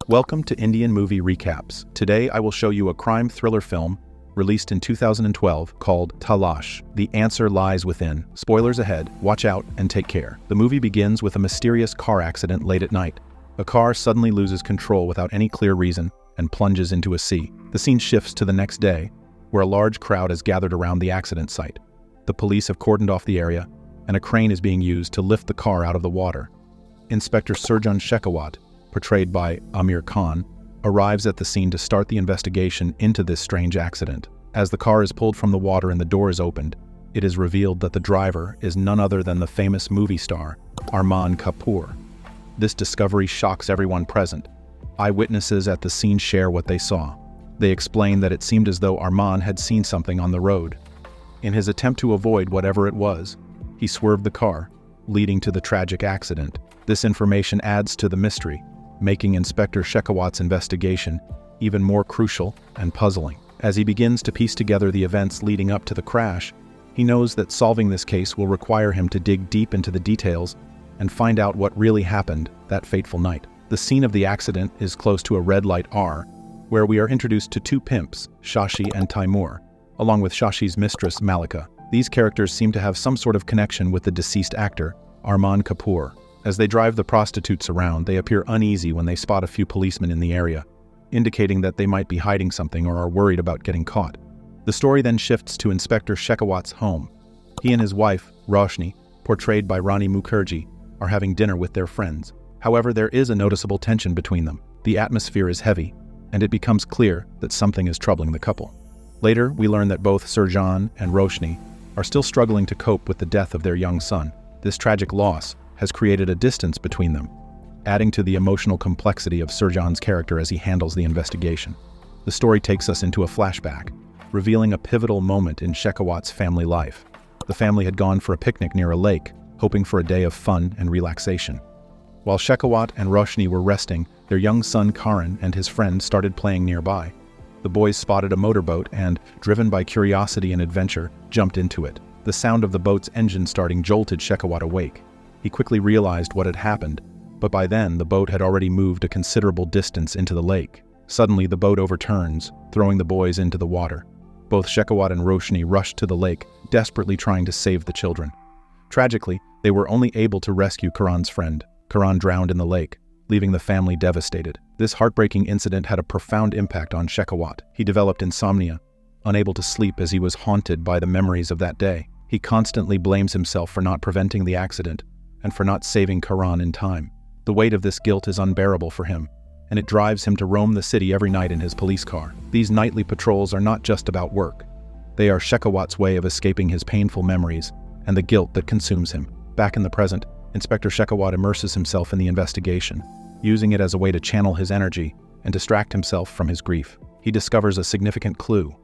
Welcome to Indian Movie Recaps. Today I will show you a crime thriller film released in 2012 called Talaash. The Answer Lies Within. Spoilers ahead, watch out and take care. The movie begins with a mysterious car accident late at night. A car suddenly loses control without any clear reason and plunges into a sea. The scene shifts to the next day, where a large crowd has gathered around the accident site. The police have cordoned off the area, and a crane is being used to lift the car out of the water. Inspector Surjan Shekhawat, portrayed by Aamir Khan, arrives at the scene to start the investigation into this strange accident. As the car is pulled from the water and the door is opened, it is revealed that the driver is none other than the famous movie star, Armaan Kapoor. This discovery shocks everyone present. Eyewitnesses at the scene share what they saw. They explain that it seemed as though Armaan had seen something on the road. In his attempt to avoid whatever it was, he swerved the car, leading to the tragic accident. This information adds to the mystery, making Inspector Shekhawat's investigation even more crucial and puzzling. As he begins to piece together the events leading up to the crash, he knows that solving this case will require him to dig deep into the details and find out what really happened that fateful night. The scene of the accident is close to a red light R, where we are introduced to two pimps, Shashi and Taimur, along with Shashi's mistress, Malika. These characters seem to have some sort of connection with the deceased actor, Armaan Kapoor. As they drive the prostitutes around, they appear uneasy when they spot a few policemen in the area, indicating that they might be hiding something or are worried about getting caught. The story then shifts to Inspector Shekhawat's home. He and his wife, Roshni, portrayed by Rani Mukerji, are having dinner with their friends. However, there is a noticeable tension between them. The atmosphere is heavy, and it becomes clear that something is troubling the couple. Later, we learn that both Surjan and Roshni are still struggling to cope with the death of their young son. This tragic loss has created a distance between them, adding to the emotional complexity of Surjan's character as he handles the investigation. The story takes us into a flashback, revealing a pivotal moment in Shekhawat's family life. The family had gone for a picnic near a lake, hoping for a day of fun and relaxation. While Shekhawat and Roshni were resting, their young son Karan and his friend started playing nearby. The boys spotted a motorboat and, driven by curiosity and adventure, jumped into it. The sound of the boat's engine starting jolted Shekhawat awake. He quickly realized what had happened, but by then the boat had already moved a considerable distance into the lake. Suddenly the boat overturns, throwing the boys into the water. Both Shekhawat and Roshni rushed to the lake, desperately trying to save the children. Tragically, they were only able to rescue Karan's friend. Karan drowned in the lake, leaving the family devastated. This heartbreaking incident had a profound impact on Shekhawat. He developed insomnia, unable to sleep as he was haunted by the memories of that day. He constantly blames himself for not preventing the accident and for not saving Karan in time. The weight of this guilt is unbearable for him, and it drives him to roam the city every night in his police car. These nightly patrols are not just about work. They are Shekhawat's way of escaping his painful memories and the guilt that consumes him. Back in the present, Inspector Shekhawat immerses himself in the investigation, using it as a way to channel his energy and distract himself from his grief. He discovers a significant clue.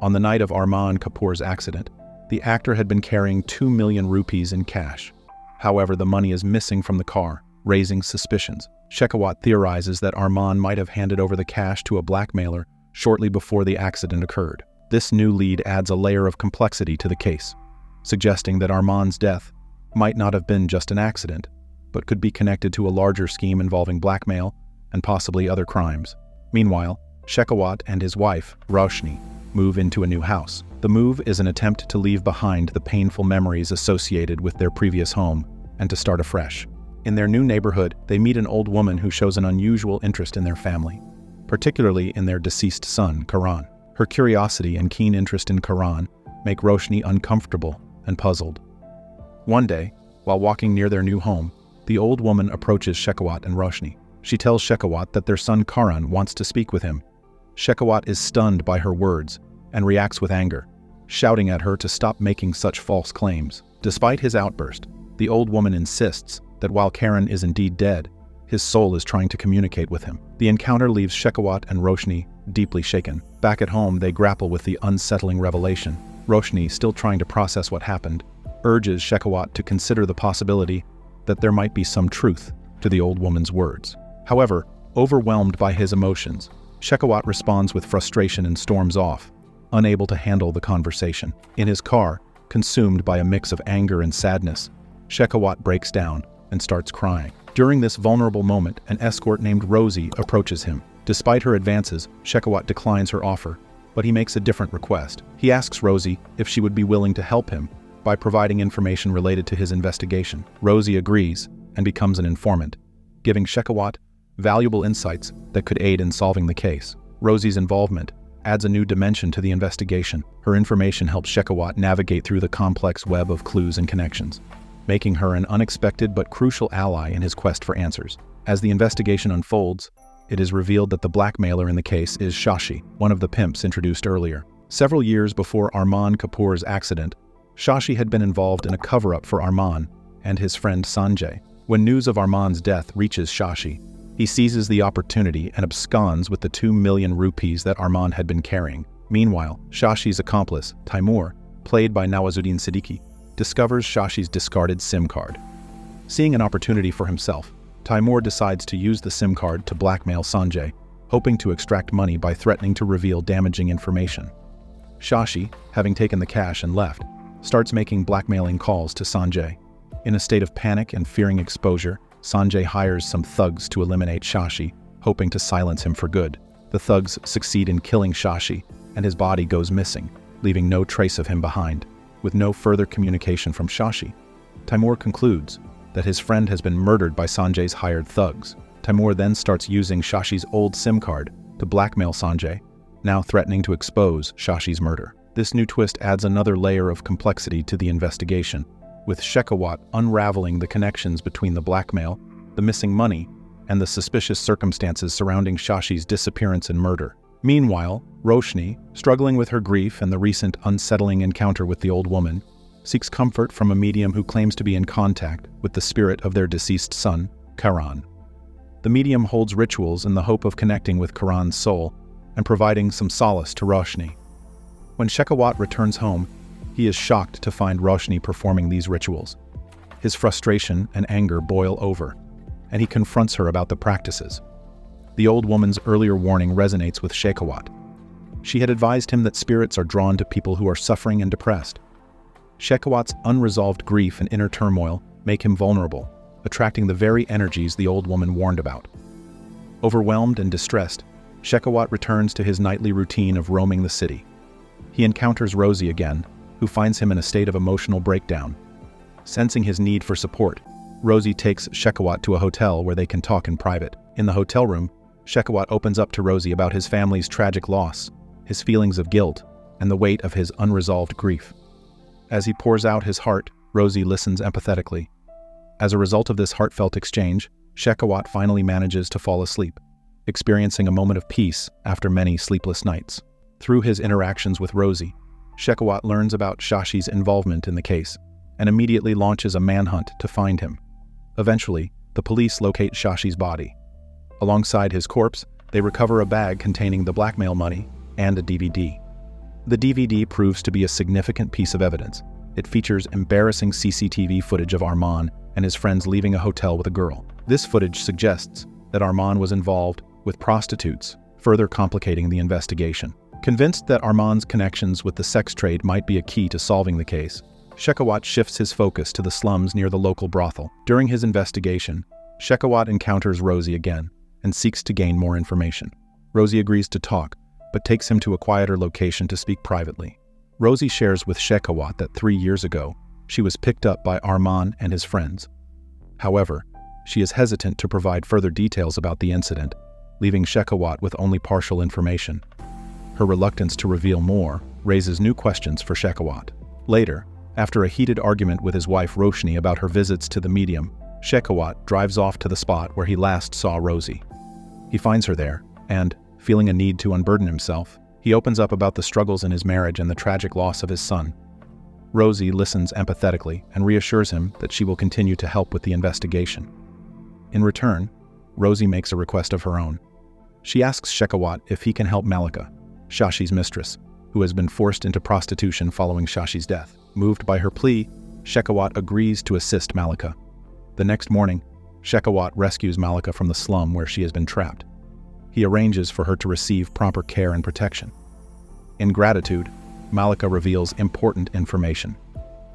On the night of Armaan Kapoor's accident, the actor had been carrying 2 million rupees in cash. However, the money is missing from the car, raising suspicions. Shekhawat theorizes that Armaan might have handed over the cash to a blackmailer shortly before the accident occurred. This new lead adds a layer of complexity to the case, suggesting that Armaan's death might not have been just an accident, but could be connected to a larger scheme involving blackmail and possibly other crimes. Meanwhile, Shekhawat and his wife, Roshni, move into a new house. The move is an attempt to leave behind the painful memories associated with their previous home and to start afresh. In their new neighborhood, they meet an old woman who shows an unusual interest in their family, particularly in their deceased son, Karan. Her curiosity and keen interest in Karan make Roshni uncomfortable and puzzled. One day, while walking near their new home, the old woman approaches Shekhawat and Roshni. She tells Shekhawat that their son Karan wants to speak with him. Shekhawat is stunned by her words and reacts with anger, shouting at her to stop making such false claims. Despite his outburst, the old woman insists that while Karan is indeed dead, his soul is trying to communicate with him. The encounter leaves Shekhawat and Roshni deeply shaken. Back at home, they grapple with the unsettling revelation. Roshni, still trying to process what happened, urges Shekhawat to consider the possibility that there might be some truth to the old woman's words. However, overwhelmed by his emotions, Shekhawat responds with frustration and storms off, unable to handle the conversation. In his car, consumed by a mix of anger and sadness, Shekhawat breaks down and starts crying. During this vulnerable moment, an escort named Rosie approaches him. Despite her advances, Shekhawat declines her offer, but he makes a different request. He asks Rosie if she would be willing to help him by providing information related to his investigation. Rosie agrees and becomes an informant, giving Shekhawat valuable insights that could aid in solving the case. Rosie's involvement adds a new dimension to the investigation. Her information helps Shekhawat navigate through the complex web of clues and connections, making her an unexpected but crucial ally in his quest for answers. As the investigation unfolds, it is revealed that the blackmailer in the case is Shashi, one of the pimps introduced earlier. Several years before Armaan Kapoor's accident, Shashi had been involved in a cover-up for Armaan and his friend Sanjay. When news of Armaan's death reaches Shashi, he seizes the opportunity and absconds with the 2 million rupees that Armaan had been carrying. Meanwhile, Shashi's accomplice, Taimur, played by Nawazuddin Siddiqui, discovers Shashi's discarded SIM card. Seeing an opportunity for himself, Taimur decides to use the SIM card to blackmail Sanjay, hoping to extract money by threatening to reveal damaging information. Shashi, having taken the cash and left, starts making blackmailing calls to Sanjay. In a state of panic and fearing exposure, Sanjay hires some thugs to eliminate Shashi, hoping to silence him for good. The thugs succeed in killing Shashi, and his body goes missing, leaving no trace of him behind. With no further communication from Shashi, Taimur concludes that his friend has been murdered by Sanjay's hired thugs. Taimur then starts using Shashi's old SIM card to blackmail Sanjay, now threatening to expose Shashi's murder. This new twist adds another layer of complexity to the investigation, with Shekhawat unraveling the connections between the blackmail, the missing money, and the suspicious circumstances surrounding Shashi's disappearance and murder. Meanwhile, Roshni, struggling with her grief and the recent unsettling encounter with the old woman, seeks comfort from a medium who claims to be in contact with the spirit of their deceased son, Karan. The medium holds rituals in the hope of connecting with Karan's soul and providing some solace to Roshni. When Shekhawat returns home, he is shocked to find Roshni performing these rituals. His frustration and anger boil over, and he confronts her about the practices. The old woman's earlier warning resonates with Shekhawat. She had advised him that spirits are drawn to people who are suffering and depressed. Shekhawat's unresolved grief and inner turmoil make him vulnerable, attracting the very energies the old woman warned about. Overwhelmed and distressed, Shekhawat returns to his nightly routine of roaming the city. He encounters Rosie again, who finds him in a state of emotional breakdown. Sensing his need for support, Rosie takes Shekhawat to a hotel where they can talk in private. In the hotel room, Shekhawat opens up to Rosie about his family's tragic loss, his feelings of guilt, and the weight of his unresolved grief. As he pours out his heart, Rosie listens empathetically. As a result of this heartfelt exchange, Shekhawat finally manages to fall asleep, experiencing a moment of peace after many sleepless nights. Through his interactions with Rosie, Shekhawat learns about Shashi's involvement in the case and immediately launches a manhunt to find him. Eventually, the police locate Shashi's body. Alongside his corpse, they recover a bag containing the blackmail money and a DVD. The DVD proves to be a significant piece of evidence. It features embarrassing CCTV footage of Armaan and his friends leaving a hotel with a girl. This footage suggests that Armaan was involved with prostitutes, further complicating the investigation. Convinced that Armaan's connections with the sex trade might be a key to solving the case, Shekhawat shifts his focus to the slums near the local brothel. During his investigation, Shekhawat encounters Rosie again and seeks to gain more information. Rosie agrees to talk, but takes him to a quieter location to speak privately. Rosie shares with Shekhawat that 3 years ago, she was picked up by Armaan and his friends. However, she is hesitant to provide further details about the incident, leaving Shekhawat with only partial information. Her reluctance to reveal more raises new questions for Shekhawat. Later, after a heated argument with his wife Roshni about her visits to the medium, Shekhawat drives off to the spot where he last saw Rosie. He finds her there, and, feeling a need to unburden himself, he opens up about the struggles in his marriage and the tragic loss of his son. Rosie listens empathetically and reassures him that she will continue to help with the investigation. In return, Rosie makes a request of her own. She asks Shekhawat if he can help Malika, Shashi's mistress, who has been forced into prostitution following Shashi's death. Moved by her plea, Shekhawat agrees to assist Malika. The next morning, Shekhawat rescues Malika from the slum where she has been trapped. He arranges for her to receive proper care and protection. In gratitude, Malika reveals important information.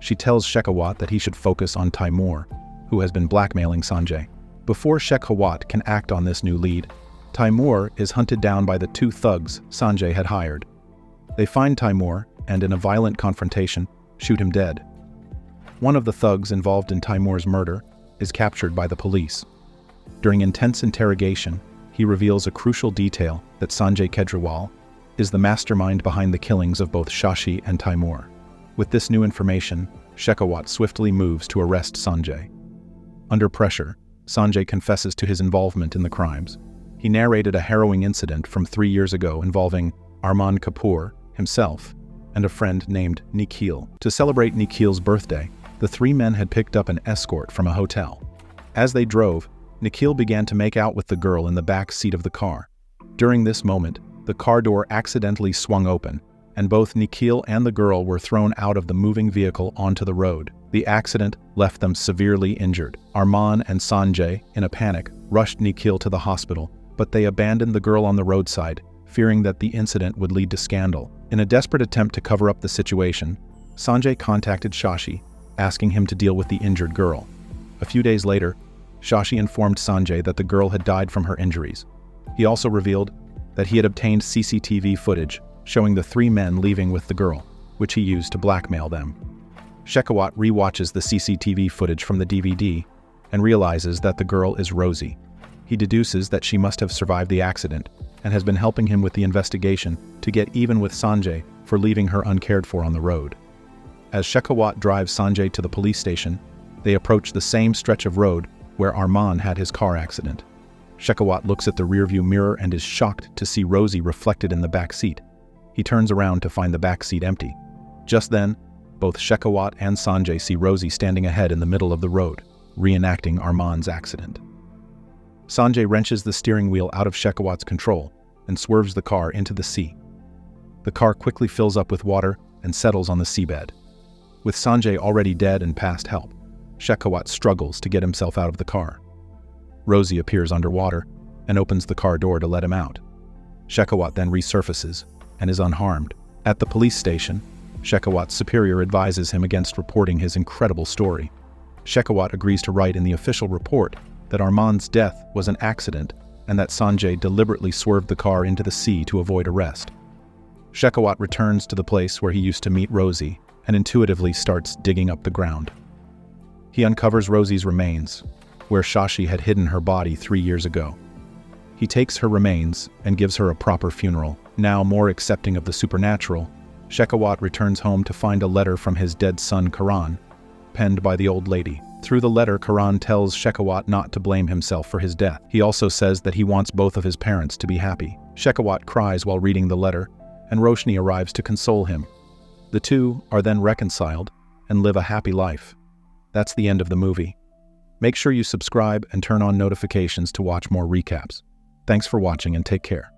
She tells Shekhawat that he should focus on Taimur, who has been blackmailing Sanjay. Before Shekhawat can act on this new lead, Taimur is hunted down by the two thugs Sanjay had hired. They find Taimur and, in a violent confrontation, shoot him dead. One of the thugs involved in Taimur's murder is captured by the police. During intense interrogation, he reveals a crucial detail that Sanjay Kejriwal is the mastermind behind the killings of both Shashi and Taimur. With this new information, Shekhawat swiftly moves to arrest Sanjay. Under pressure, Sanjay confesses to his involvement in the crimes. He narrated a harrowing incident from 3 years ago involving Armaan Kapoor himself and a friend named Nikhil. To celebrate Nikhil's birthday, the three men had picked up an escort from a hotel. As they drove, Nikhil began to make out with the girl in the back seat of the car. During this moment, the car door accidentally swung open, and both Nikhil and the girl were thrown out of the moving vehicle onto the road. The accident left them severely injured. Armaan and Sanjay, in a panic, rushed Nikhil to the hospital, but they abandoned the girl on the roadside, fearing that the incident would lead to scandal. In a desperate attempt to cover up the situation, Sanjay contacted Shashi, asking him to deal with the injured girl. A few days later, Shashi informed Sanjay that the girl had died from her injuries. He also revealed that he had obtained CCTV footage showing the three men leaving with the girl, which he used to blackmail them. Shekhawat rewatches the CCTV footage from the DVD and realizes that the girl is Rosie. He deduces that she must have survived the accident and has been helping him with the investigation to get even with Sanjay for leaving her uncared for on the road. As Shekhawat drives Sanjay to the police station, they approach the same stretch of road where Armaan had his car accident. Shekhawat looks at the rearview mirror and is shocked to see Rosie reflected in the back seat. He turns around to find the back seat empty. Just then, both Shekhawat and Sanjay see Rosie standing ahead in the middle of the road, reenacting Armaan's accident. Sanjay wrenches the steering wheel out of Shekhawat's control and swerves the car into the sea. The car quickly fills up with water and settles on the seabed. With Sanjay already dead and past help, Shekhawat struggles to get himself out of the car. Rosie appears underwater and opens the car door to let him out. Shekhawat then resurfaces and is unharmed. At the police station, Shekhawat's superior advises him against reporting his incredible story. Shekhawat agrees to write in the official report that Armaan's death was an accident and that Sanjay deliberately swerved the car into the sea to avoid arrest. Shekhawat returns to the place where he used to meet Rosie and intuitively starts digging up the ground. He uncovers Rosie's remains, where Shashi had hidden her body 3 years ago. He takes her remains and gives her a proper funeral. Now more accepting of the supernatural, Shekhawat returns home to find a letter from his dead son Karan, penned by the old lady. Through the letter, Karan tells Shekhawat not to blame himself for his death. He also says that he wants both of his parents to be happy. Shekhawat cries while reading the letter, and Roshni arrives to console him. The two are then reconciled and live a happy life. That's the end of the movie. Make sure you subscribe and turn on notifications to watch more recaps. Thanks for watching and take care.